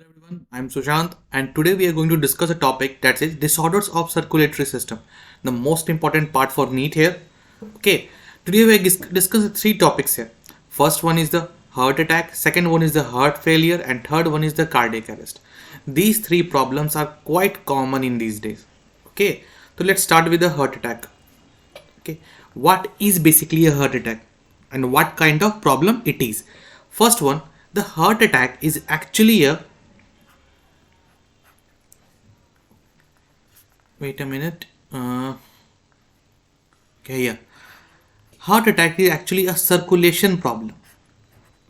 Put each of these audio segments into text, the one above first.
Everyone, I'm Sushant and today we are going to discuss a topic that is disorders of circulatory system. The most important part for NEET here. Okay, today we are discuss three topics here. First one is the heart attack, second one is the heart failure and third one is the cardiac arrest. These three problems are quite common in these days. Okay, so let's start with the heart attack. Okay, what is basically a heart attack and what kind of problem it is? First one, the heart attack is actually a wait a minute. Okay, yeah. Heart attack is actually a circulation problem.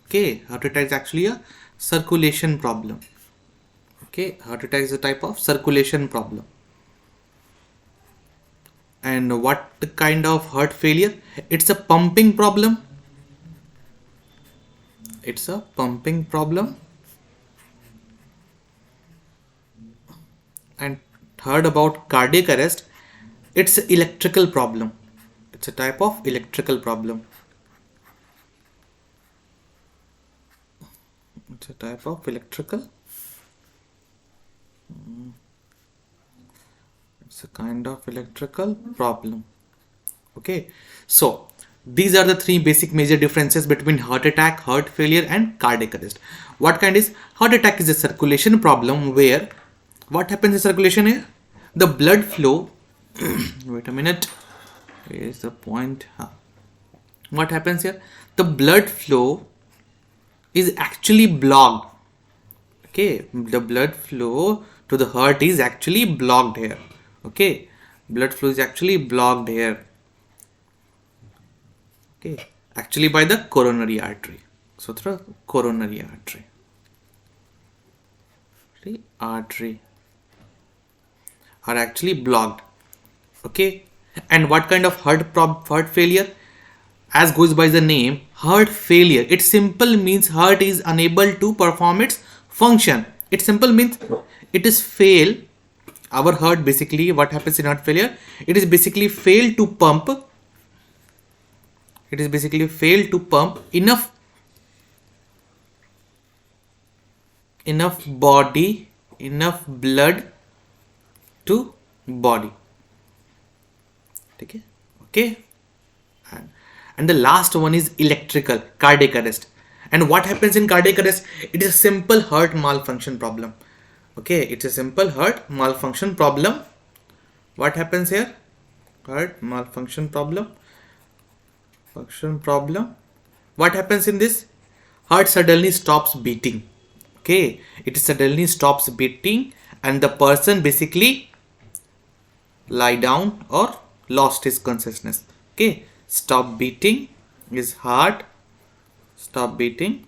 Okay, heart attack is actually a circulation problem. Okay, heart attack is a type of circulation problem. And what kind of heart failure? It's a pumping problem. It's a pumping problem. And third, about cardiac arrest, it's an electrical problem. It's a type of electrical problem. It's a type of electrical. It's a kind of electrical problem. Okay, so these are the three basic major differences between heart attack, heart failure, and cardiac arrest. What kind is heart attack? Is a circulation problem where what happens in circulation here? The blood flow. Wait a minute. Here is the point. What happens here? The blood flow is actually blocked. Okay, the blood flow to the heart is actually blocked here. Okay, blood flow is actually blocked here. Okay, actually by the coronary artery. So through coronary artery. The artery are actually blocked. Okay, and what kind of heart failure? As goes by the name, heart failure. It simple means heart is unable to perform its function. It simple means it is fail. Our heart basically, what happens in heart failure? It is basically fail to pump. It is basically fail to pump enough body, enough blood to body. Okay, okay. And the last one is electrical, cardiac arrest. And what happens in cardiac arrest? It is a simple heart malfunction problem. Okay, it's a simple heart malfunction problem. What happens here? Heart malfunction problem. Function problem. What happens in this? Heart suddenly stops beating. Okay, it suddenly stops beating and the person basically lie down or lost his consciousness. Okay, stop beating, his heart stop beating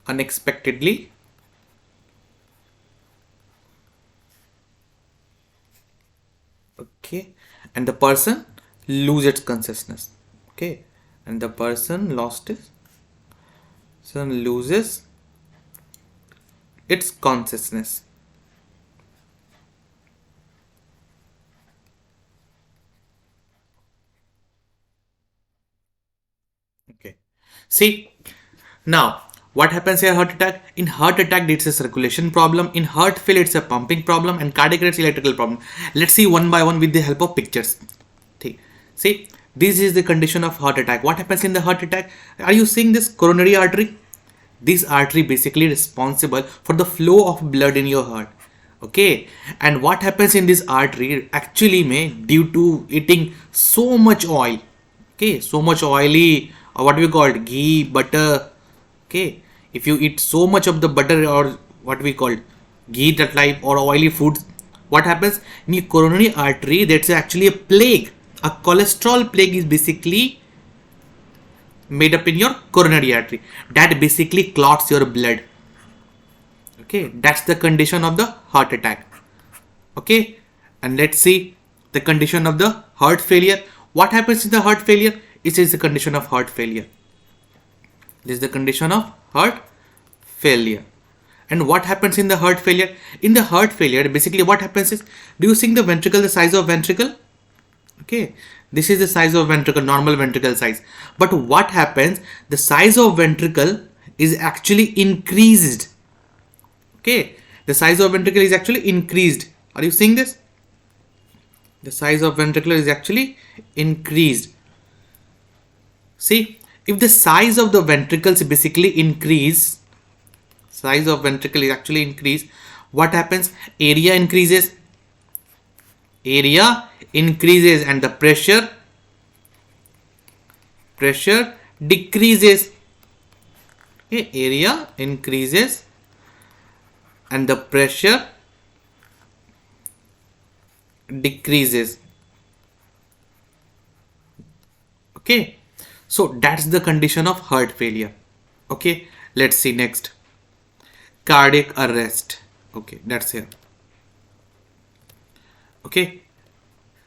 unexpectedly. Okay, and the person lose its consciousness. Okay, and the person loses its consciousness. Okay, see now what happens here? Heart attack. In heart attack, it's a circulation problem. In heart failure, it's a pumping problem, and cardiac arrest, electrical problem. Let's see one by one with the help of pictures. See, this is the condition of heart attack. What happens in the heart attack? Are you seeing this coronary artery? This artery basically responsible for the flow of blood in your heart. Okay, and what happens in this artery actually may due to eating so much oil. Okay, so much oily or what we call ghee, butter. Okay, if you eat so much of the butter or what we call ghee that type or oily foods, what happens in your coronary artery? That's actually a plague. A cholesterol plague is basically made up in your coronary artery that basically clots your blood. Okay, that's the condition of the heart attack. Okay, and let's see the condition of the heart failure. What happens in the heart failure? It is the condition of heart failure. This is the condition of heart failure. And what happens in the heart failure? In the heart failure, basically what happens is, do you see the ventricle, the size of ventricle? Okay, this is the size of ventricle, normal ventricle size. But what happens? The size of ventricle is actually increased. Okay, the size of ventricle is actually increased. Are you seeing this? The size of ventricle is actually increased. See, if the size of the ventricles basically increase, size of ventricle is actually increased, what happens? Area increases. Area increases and the pressure decreases. Okay, area increases and the pressure decreases. Okay, so that's the condition of heart failure. Okay, let's see next. Cardiac arrest. Okay, that's here. Okay,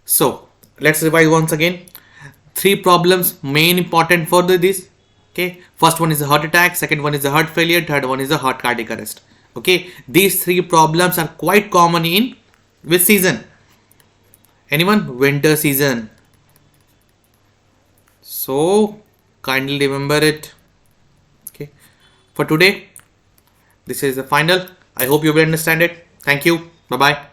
so let's revise once again. Three problems main important for this. Okay, first one is a heart attack, second one is a heart failure, third one is a heart cardiac arrest. Okay, these three problems are quite common in which season? Anyone? Winter season. So kindly remember it. Okay, for today this is the final. I hope you will understand it. Thank you. Bye bye.